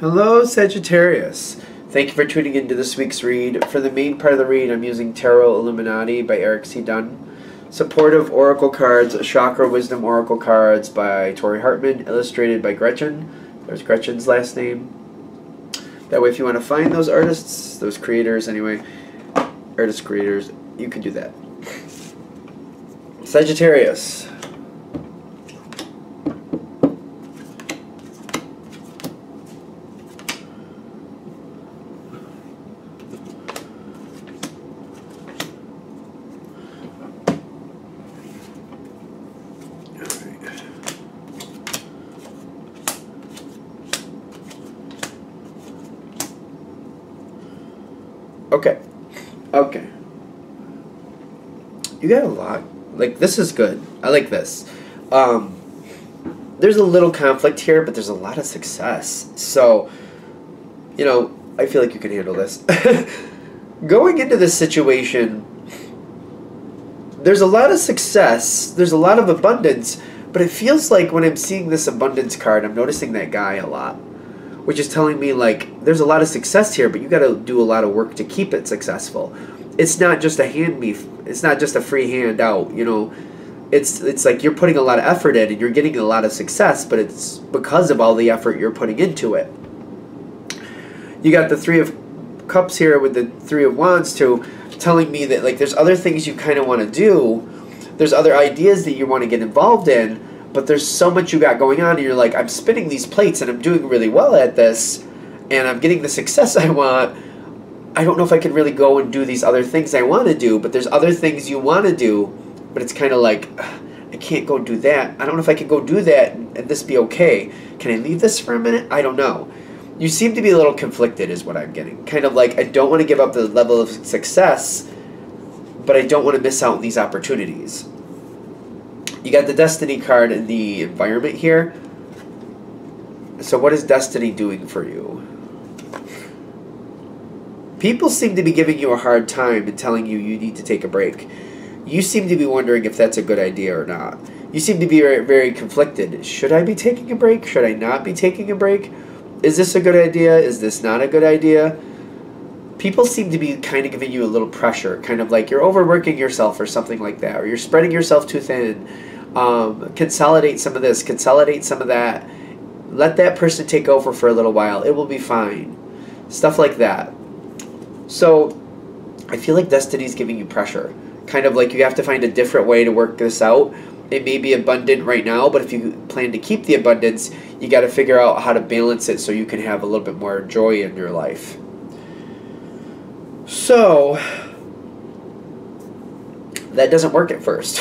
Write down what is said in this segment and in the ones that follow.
Hello, Sagittarius. Thank you for tuning into this week's read. For the main part of the read, I'm using Tarot Illuminati by Eric C. Dunn. Supportive Oracle cards, Chakra Wisdom Oracle cards by Tori Hartman, illustrated by Gretchen. There's Gretchen's last name. That way, if you want to find those artists, those creators anyway, artist creators, you can do that. Sagittarius. Okay. You got a lot. Like, this is good. I like this. There's a little conflict here, but there's a lot of success. So, you know, I feel like you can handle this. Going into this situation, there's a lot of success. There's a lot of abundance. But it feels like when I'm seeing this abundance card, I'm noticing that guy a lot. Which is telling me, like, there's a lot of success here, but you got to do a lot of work to keep it successful. It's not just a it's not just a free handout, you know. It's like you're putting a lot of effort in and you're getting a lot of success, but it's because of all the effort you're putting into it. You got the Three of Cups here with the Three of Wands too, telling me that, like, there's other things you kind of want to do. There's other ideas that you want to get involved in. But there's so much you got going on, and you're like, I'm spinning these plates, and I'm doing really well at this, and I'm getting the success I want. I don't know if I can really go and do these other things I want to do, but there's other things you want to do, but it's kind of like, I can't go do that. I don't know if I can go do that and this be okay. Can I leave this for a minute? I don't know. You seem to be a little conflicted is what I'm getting. Kind of like, I don't want to give up the level of success, but I don't want to miss out on these opportunities. You got the Destiny card in the environment here. So what is Destiny doing for you? People seem to be giving you a hard time and telling you you need to take a break. You seem to be wondering if that's a good idea or not. You seem to be very, very conflicted. Should I be taking a break? Should I not be taking a break? Is this a good idea? Is this not a good idea? People seem to be kind of giving you a little pressure, kind of like you're overworking yourself or something like that, or you're spreading yourself too thin. Consolidate some of this, consolidate some of that. Let that person take over for a little while. It will be fine. Stuff like that. So, I feel like Destiny's giving you pressure. Kind of like you have to find a different way to work this out. It may be abundant right now, but if you plan to keep the abundance, you got to figure out how to balance it so you can have a little bit more joy in your life. So, that doesn't work at first.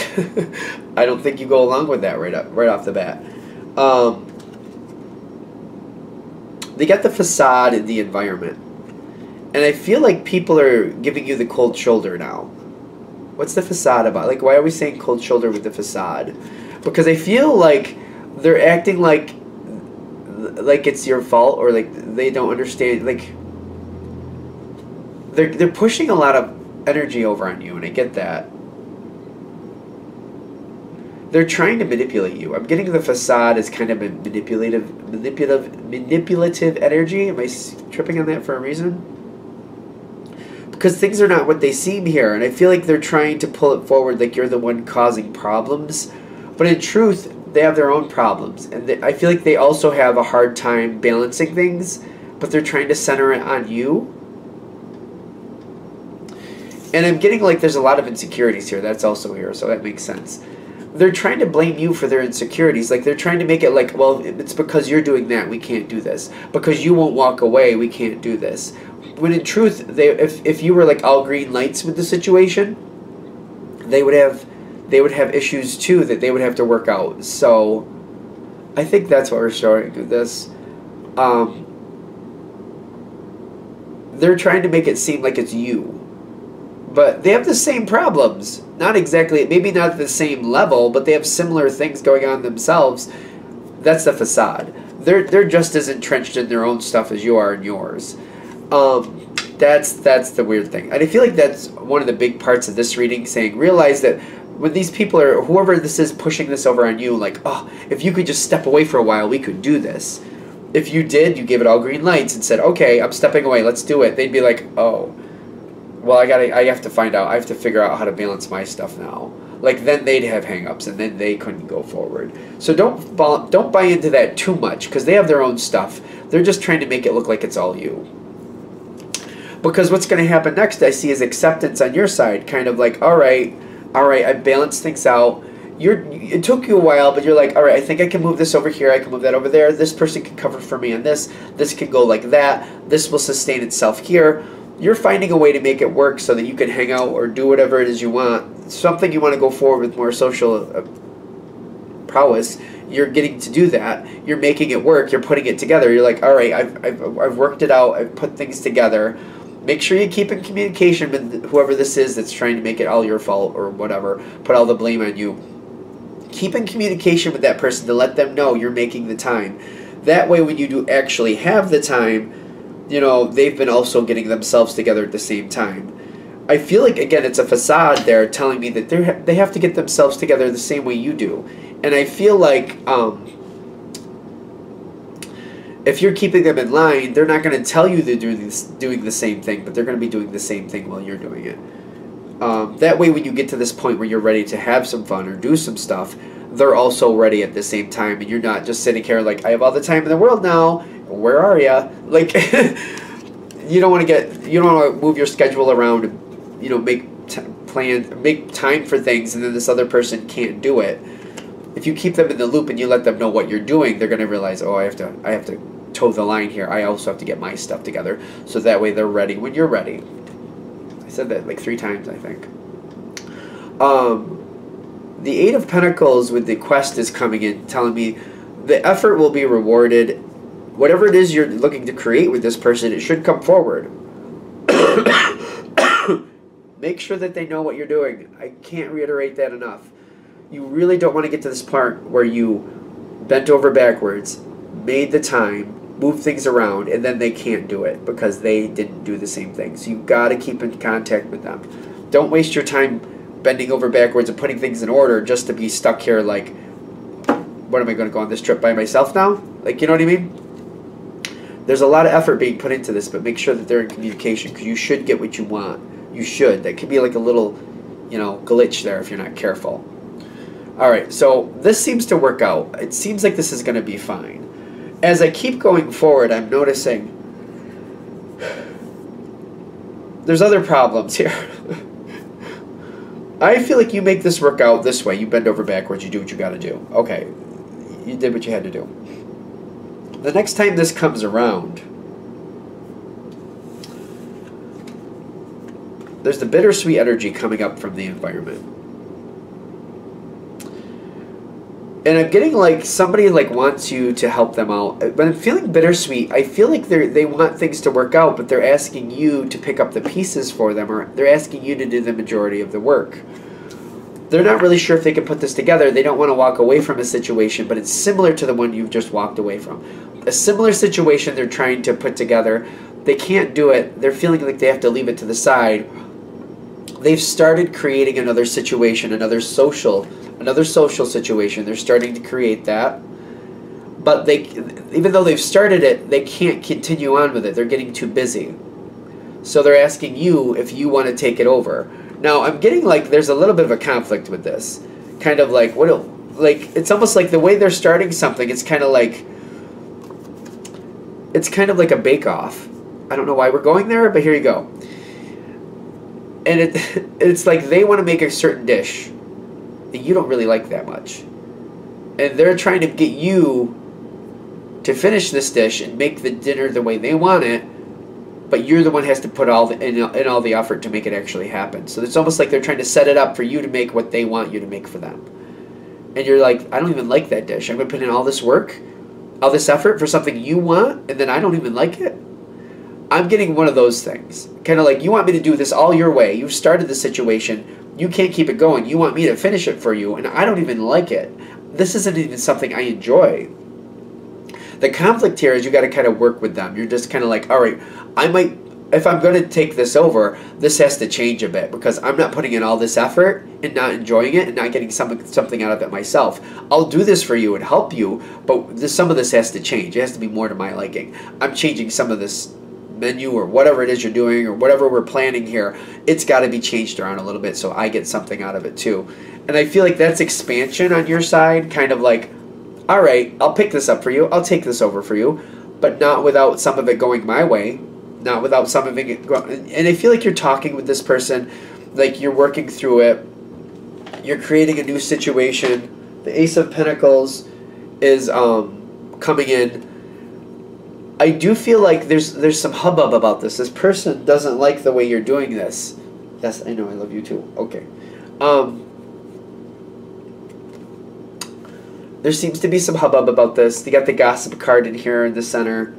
I don't think you go along with that right off the bat. They got the facade in the environment. And I feel like people are giving you the cold shoulder now. What's the facade about? Like, why are we saying cold shoulder with the facade? Because I feel like they're acting like it's your fault, or like they don't understand. Like, they're pushing a lot of energy over on you, and I get that. They're trying to manipulate you. I'm getting the facade as kind of a manipulative energy. Am I tripping on that for a reason? Because things are not what they seem here, and I feel like they're trying to pull it forward like you're the one causing problems. But in truth, they have their own problems, and I feel like they also have a hard time balancing things, but they're trying to center it on you. And I'm getting like there's a lot of insecurities here. That's also here, so that makes sense. They're trying to blame you for their insecurities. Like, they're trying to make it like, well, it's because you're doing that, we can't do this. Because you won't walk away, we can't do this. When in truth, if you were like all green lights with the situation, they would have issues too that they would have to work out. So I think that's what we're showing with this. They're trying to make it seem like it's you. But they have the same problems. Not exactly, maybe not at the same level, but they have similar things going on themselves. That's the facade. They're just as entrenched in their own stuff as you are in yours. That's the weird thing. And I feel like that's one of the big parts of this reading, saying, realize that when these people are, whoever this is pushing this over on you, like, oh, if you could just step away for a while, we could do this. If you did, you gave it all green lights and said, okay, I'm stepping away, let's do it, they'd be like, oh, well, I have to find out, I have to figure out how to balance my stuff now. Like, then they'd have hang-ups, and then they couldn't go forward. So don't buy into that too much, because they have their own stuff. They're just trying to make it look like it's all you. Because what's going to happen next, I see, is acceptance on your side. Kind of like, all right, I balanced things out. It took you a while, but you're like, all right, I think I can move this over here, I can move that over there. This person can cover for me on this. This can go like that. This will sustain itself here. You're finding a way to make it work so that you can hang out or do whatever it is you want. Something you want to go forward with more social prowess. You're getting to do that. You're making it work. You're putting it together. You're like, all right, I've worked it out. I've put things together. Make sure you keep in communication with whoever this is that's trying to make it all your fault or whatever. Put all the blame on you. Keep in communication with that person to let them know you're making the time. That way, when you do actually have the time, you know, they've been also getting themselves together at the same time. I feel like, again, it's a facade there telling me that they have to get themselves together the same way you do. And I feel like if you're keeping them in line, they're not going to tell you they're doing the same thing, but they're going to be doing the same thing while you're doing it. That way, when you get to this point where you're ready to have some fun or do some stuff, they're also ready at the same time, and you're not just sitting here like, I have all the time in the world now. Where are ya? Like, you don't want to move your schedule around, and, you know, make time for things, and then this other person can't do it. If you keep them in the loop and you let them know what you're doing, they're going to realize, oh, I have to toe the line here. I also have to get my stuff together, so that way they're ready when you're ready. I said that like 3 times, I think. The Eight of Pentacles with the Quest is coming in, telling me the effort will be rewarded. Whatever it is you're looking to create with this person, it should come forward. Make sure that they know what you're doing. I can't reiterate that enough. You really don't want to get to this part where you bent over backwards, made the time, moved things around, and then they can't do it because they didn't do the same thing. So you've got to keep in contact with them. Don't waste your time bending over backwards and putting things in order just to be stuck here like, what, am I going to go on this trip by myself now? Like, you know what I mean? There's a lot of effort being put into this, but make sure that they're in communication, because you should get what you want. You should. That could be like a little, you know, glitch there if you're not careful. Alright, so this seems to work out. It seems like this is going to be fine. As I keep going forward, I'm noticing there's other problems here. I feel like you make this work out this way. You bend over backwards, you do what you got to do. Okay, you did what you had to do. The next time this comes around, there's the bittersweet energy coming up from the environment. And I'm getting like somebody like wants you to help them out. But I'm feeling bittersweet. I feel like they want things to work out, but they're asking you to pick up the pieces for them, or they're asking you to do the majority of the work. They're not really sure if they can put this together. They don't want to walk away from a situation, but it's similar to the one you've just walked away from. A similar situation they're trying to put together. They can't do it. They're feeling like they have to leave it to the side. They've started creating another situation, another social situation. They're starting to create that. But even though they've started it, they can't continue on with it. They're getting too busy. So they're asking you if you want to take it over. Now, I'm getting like there's a little bit of a conflict with this. Kind of like, it's almost like the way they're starting something, it's kind of like a bake-off. I don't know why we're going there, but here you go. And it's like they want to make a certain dish that you don't really like that much. And they're trying to get you to finish this dish and make the dinner the way they want it, but you're the one who has to put all the effort to make it actually happen. So it's almost like they're trying to set it up for you to make what they want you to make for them. And you're like, I don't even like that dish. I'm going to put in all this work, all this effort for something you want, and then I don't even like it? I'm getting one of those things. Kind of like, you want me to do this all your way. You've started the situation. You can't keep it going. You want me to finish it for you, and I don't even like it. This isn't even something I enjoy. The conflict here is you got to kind of work with them. You're just kind of like, all right, I might if I'm going to take this over, this has to change a bit because I'm not putting in all this effort and not enjoying it and not getting something out of it myself. I'll do this for you and help you, but some of this has to change. It has to be more to my liking. I'm changing some of this menu or whatever it is you're doing or whatever we're planning here. It's got to be changed around a little bit so I get something out of it too. And I feel like that's expansion on your side, kind of like, all right, I'll pick this up for you. I'll take this over for you, but not without some of it going my way. Not without some of it going, and I feel like you're talking with this person, like you're working through it. You're creating a new situation. The Ace of Pentacles is coming in. I do feel like there's some hubbub about this. This person doesn't like the way you're doing this. Yes, I know. I love you too. Okay. There seems to be some hubbub about this. You got the gossip card in here in the center.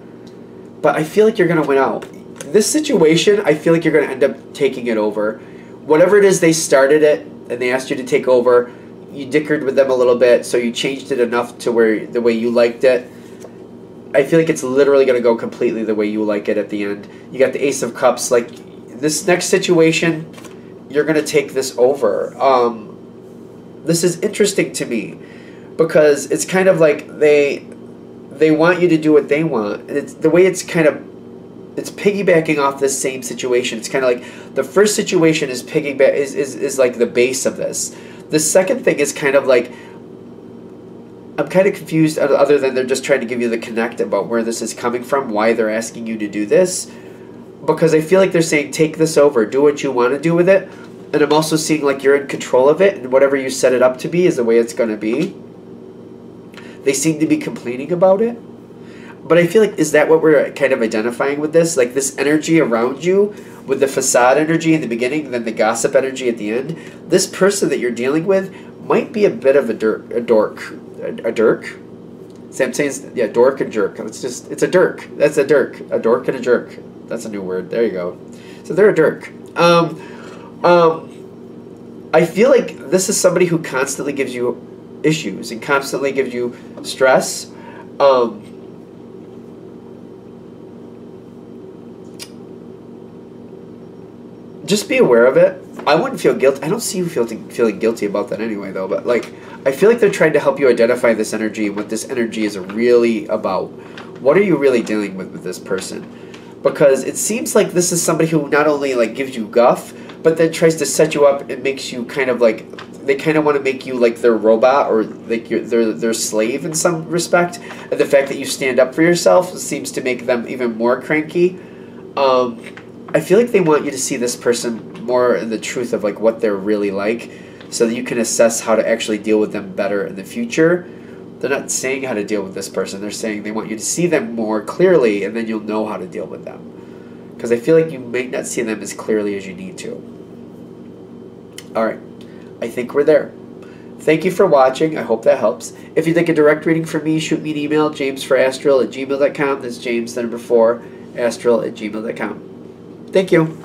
But I feel like you're going to win out. This situation, I feel like you're going to end up taking it over. Whatever it is, they started it, and they asked you to take over. You dickered with them a little bit, so you changed it enough to where the way you liked it. I feel like it's literally going to go completely the way you like it at the end. You got the Ace of Cups. Like, this next situation, you're going to take this over. This is interesting to me because it's kind of like they want you to do what they want, and it's the way it's kind of, it's piggybacking off this same situation. It's kind of like the first situation is is like the base of this. The second thing is kind of like, I'm kind of confused other than they're just trying to give you the connect about where this is coming from, why they're asking you to do this, because I feel like they're saying take this over, do what you want to do with it, and I'm also seeing like you're in control of it, and whatever you set it up to be is the way it's going to be. They seem to be complaining about it. But I feel like, is that what we're kind of identifying with this? Like this energy around you with the facade energy in the beginning, then the gossip energy at the end. This person that you're dealing with might be a bit of a dork. A dirk? See, I'm saying, yeah, dork and jerk. It's a dirk. That's a dirk. A dork and a jerk. That's a new word. There you go. So they're a dirk. I feel like this is somebody who constantly gives you issues and constantly gives you stress. Just be aware of it. I wouldn't feel guilty. I don't see you feeling guilty about that anyway, though. But like, I feel like they're trying to help you identify this energy and what this energy is really about. What are you really dealing with this person? Because it seems like this is somebody who not only like gives you guff, but then tries to set you up and makes you kind of like, they kind of want to make you like their robot or like their slave in some respect. And the fact that you stand up for yourself seems to make them even more cranky. I feel like they want you to see this person more in the truth of like what they're really like, so that you can assess how to actually deal with them better in the future. They're not saying how to deal with this person. They're saying they want you to see them more clearly, and then you'll know how to deal with them. Because I feel like you may not see them as clearly as you need to. Alright, I think we're there. Thank you for watching. I hope that helps. If you'd like a direct reading from me, shoot me an email, jamesforastral@gmail.com. That's James, the number 4, astral@gmail.com. Thank you.